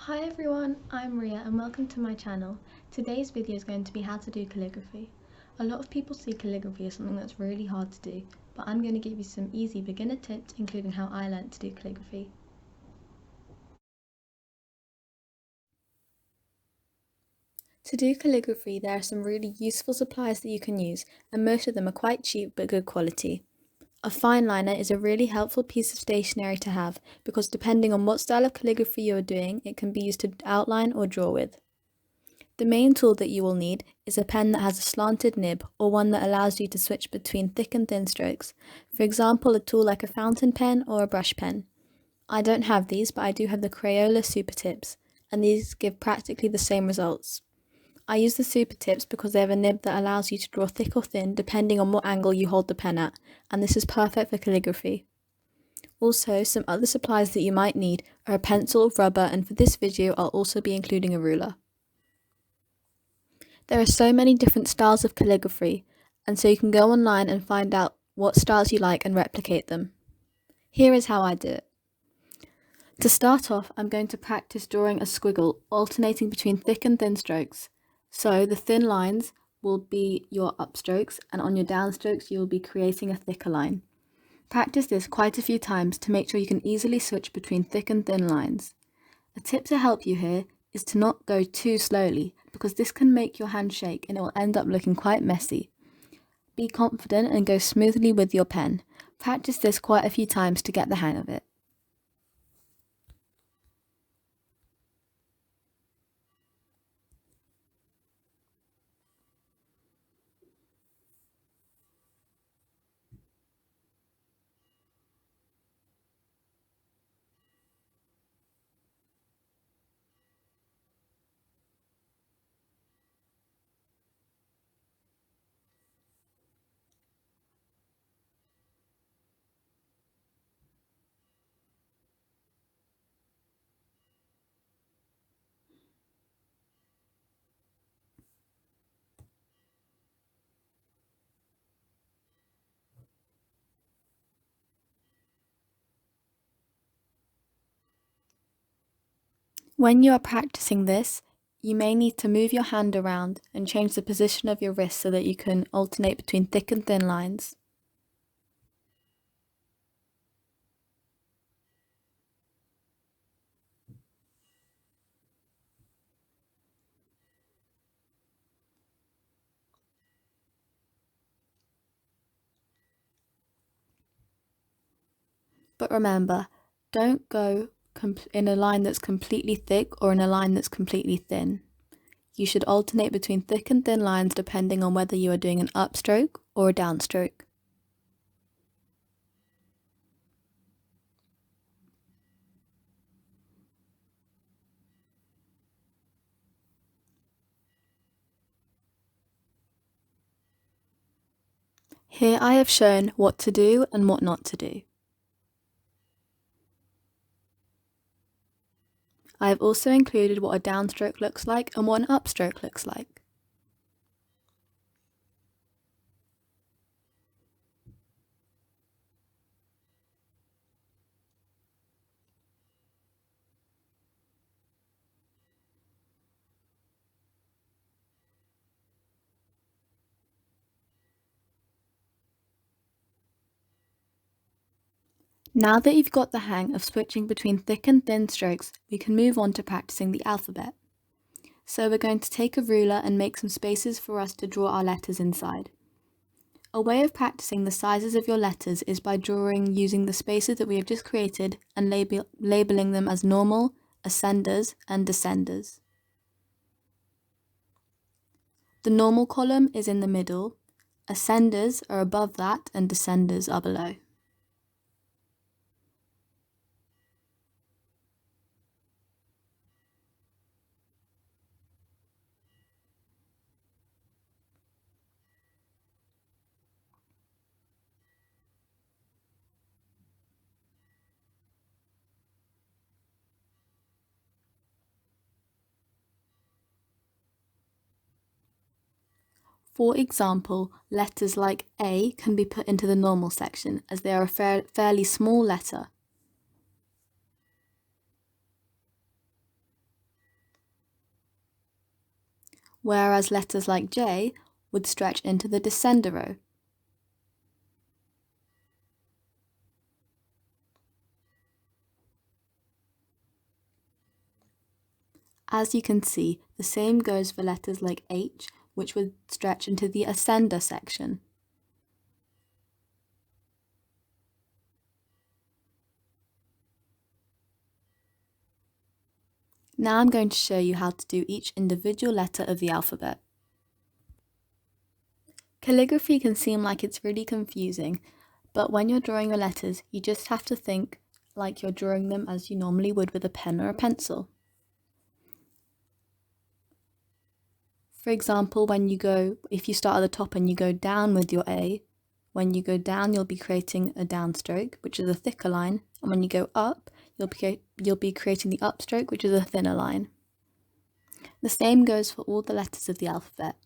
Hi everyone, I'm Riya and welcome to my channel. Today's video is going to be how to do calligraphy. A lot of people see calligraphy as something that's really hard to do, but I'm going to give you some easy beginner tips including how I learned to do calligraphy. To do calligraphy, there are some really useful supplies that you can use, and most of them are quite cheap but good quality. A fine liner is a really helpful piece of stationery to have because depending on what style of calligraphy you are doing, it can be used to outline or draw with. The main tool that you will need is a pen that has a slanted nib or one that allows you to switch between thick and thin strokes. For example, a tool like a fountain pen or a brush pen. I don't have these, but I do have the Crayola Super Tips, and these give practically the same results. I use the Super Tips because they have a nib that allows you to draw thick or thin depending on what angle you hold the pen at, and this is perfect for calligraphy. Also, some other supplies that you might need are a pencil, rubber, and for this video I'll also be including a ruler. There are so many different styles of calligraphy, and so you can go online and find out what styles you like and replicate them. Here is how I do it. To start off, I'm going to practice drawing a squiggle, alternating between thick and thin strokes. So the thin lines will be your upstrokes, and on your downstrokes you will be creating a thicker line. Practice this quite a few times to make sure you can easily switch between thick and thin lines. A tip to help you here is to not go too slowly, because this can make your hand shake and it will end up looking quite messy. Be confident and go smoothly with your pen. Practice this quite a few times to get the hang of it. When you are practicing this, you may need to move your hand around and change the position of your wrist so that you can alternate between thick and thin lines. But remember, don't go in a line that's completely thick or in a line that's completely thin. You should alternate between thick and thin lines depending on whether you are doing an upstroke or a downstroke. Here I have shown what to do and what not to do. I have also included what a downstroke looks like and what an upstroke looks like. Now that you've got the hang of switching between thick and thin strokes, we can move on to practicing the alphabet. So we're going to take a ruler and make some spaces for us to draw our letters inside. A way of practicing the sizes of your letters is by drawing using the spaces that we have just created and labeling them as normal, ascenders, and descenders. The normal column is in the middle, ascenders are above that, and descenders are below. For example, letters like A can be put into the normal section as they are a fairly small letter. whereas letters like J would stretch into the descender row. As you can see, the same goes for letters like H, which would stretch into the ascender section. Now I'm going to show you how to do each individual letter of the alphabet. Calligraphy can seem like it's really confusing, but when you're drawing your letters, you just have to think like you're drawing them as you normally would with a pen or a pencil. For example, if you start at the top and you go down with your A, when you go down, you'll be creating a downstroke, which is a thicker line, and when you go up, you'll be creating the upstroke, which is a thinner line. The same goes for all the letters of the alphabet.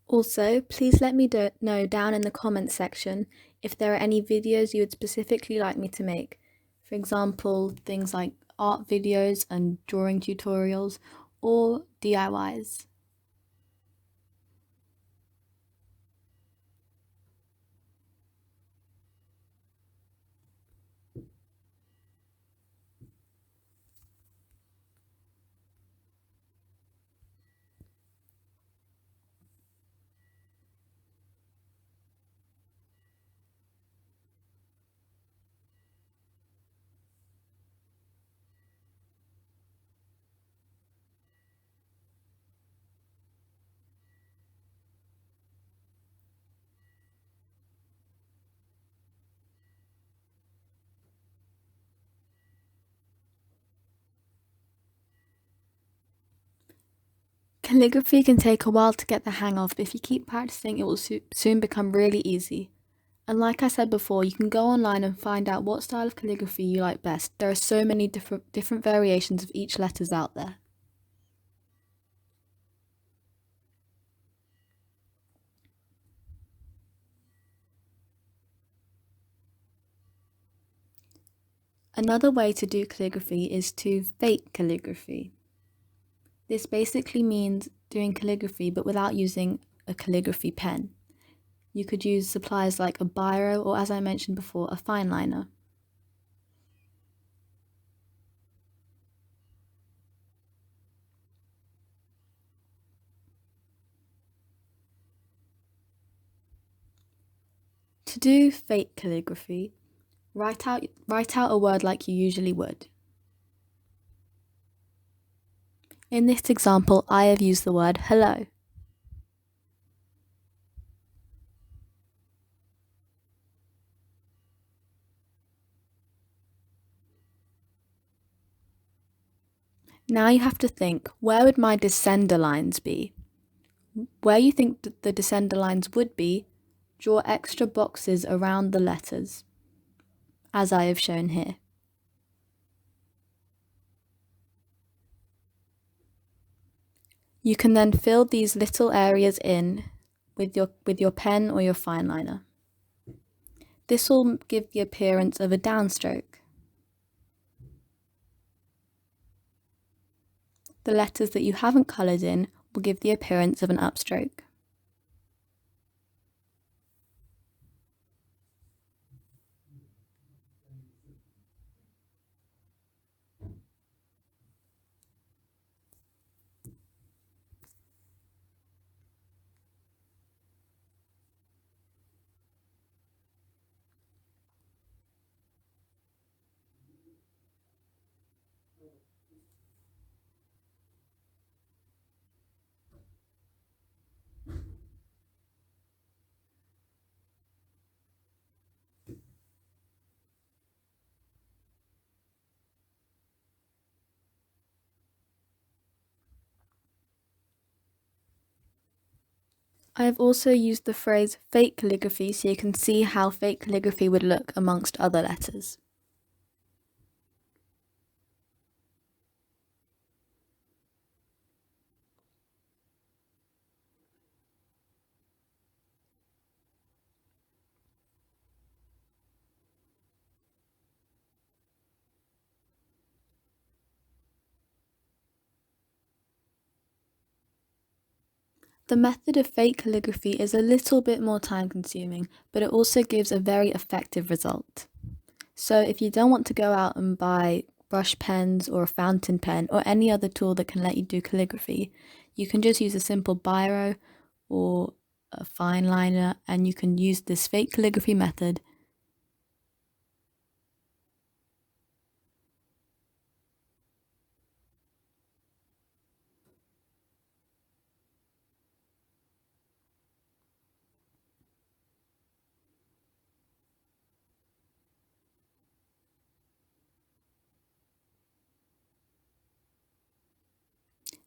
Also, please let me know down in the comments section if there are any videos you would specifically like me to make. For example, things like art videos and drawing tutorials, or DIYs. Calligraphy can take a while to get the hang of, but if you keep practicing, it will soon become really easy. And like I said before, you can go online and find out what style of calligraphy you like best. There are so many different variations of each letters out there. Another way to do calligraphy is to fake calligraphy. This basically means doing calligraphy but without using a calligraphy pen. You could use supplies like a biro or, as I mentioned before, a fine liner. To do fake calligraphy, write out a word like you usually would. In this example, I have used the word hello. Now you have to think, where would my descender lines be? Where you think the descender lines would be, draw extra boxes around the letters, as I have shown here. You can then fill these little areas in with your pen or your fine liner. This will give the appearance of a downstroke. The letters that you haven't coloured in will give the appearance of an upstroke. I have also used the phrase fake calligraphy so you can see how fake calligraphy would look amongst other letters. The method of fake calligraphy is a little bit more time consuming, but it also gives a very effective result. So if you don't want to go out and buy brush pens or a fountain pen or any other tool that can let you do calligraphy, you can just use a simple biro or a fine liner and you can use this fake calligraphy method.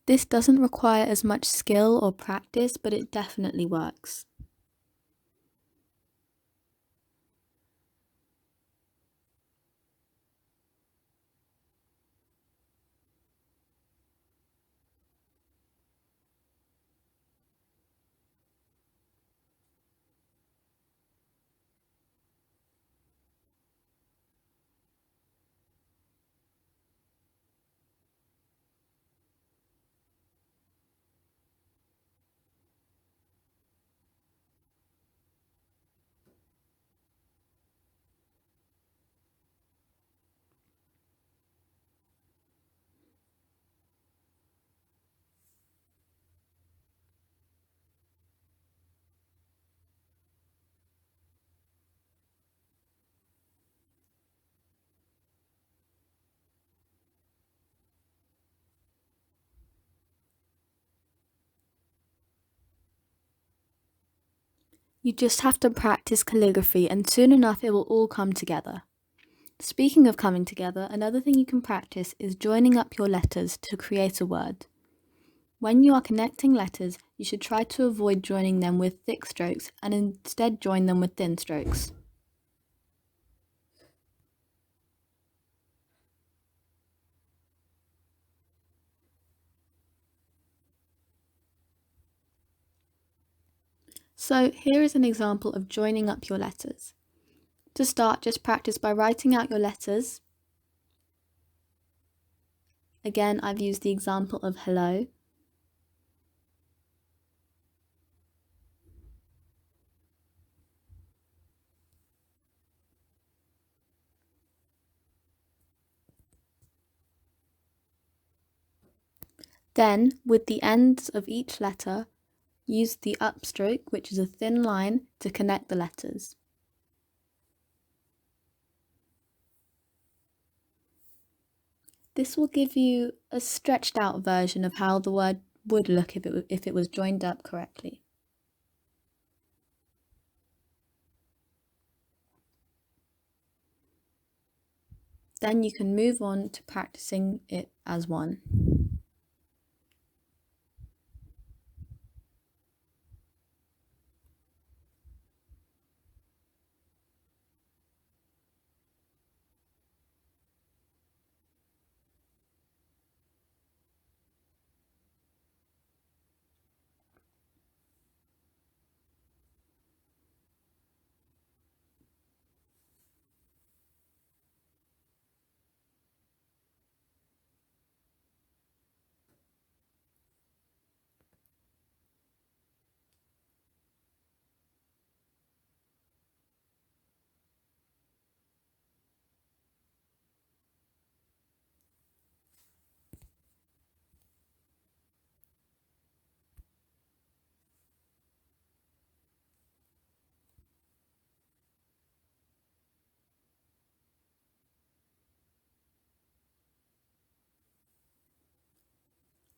This doesn't require as much skill or practice, but it definitely works. You just have to practice calligraphy and soon enough it will all come together. Speaking of coming together, another thing you can practice is joining up your letters to create a word. When you are connecting letters, you should try to avoid joining them with thick strokes and instead join them with thin strokes. So here is an example of joining up your letters. To start, just practice by writing out your letters. Again, I've used the example of hello. Then, with the ends of each letter, use the upstroke, which is a thin line, to connect the letters. This will give you a stretched out version of how the word would look if it was joined up correctly. Then you can move on to practicing it as one.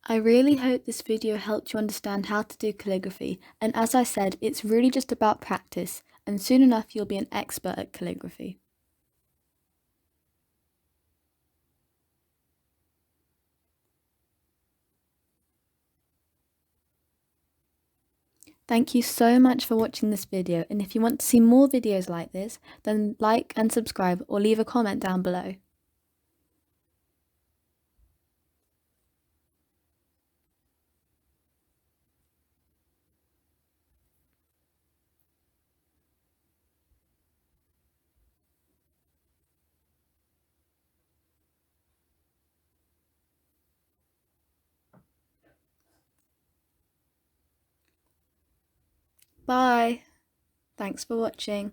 I really hope this video helped you understand how to do calligraphy, and as I said, it's really just about practice, and soon enough you'll be an expert at calligraphy. Thank you so much for watching this video, and if you want to see more videos like this, then like and subscribe or leave a comment down below. Bye! Thanks for watching.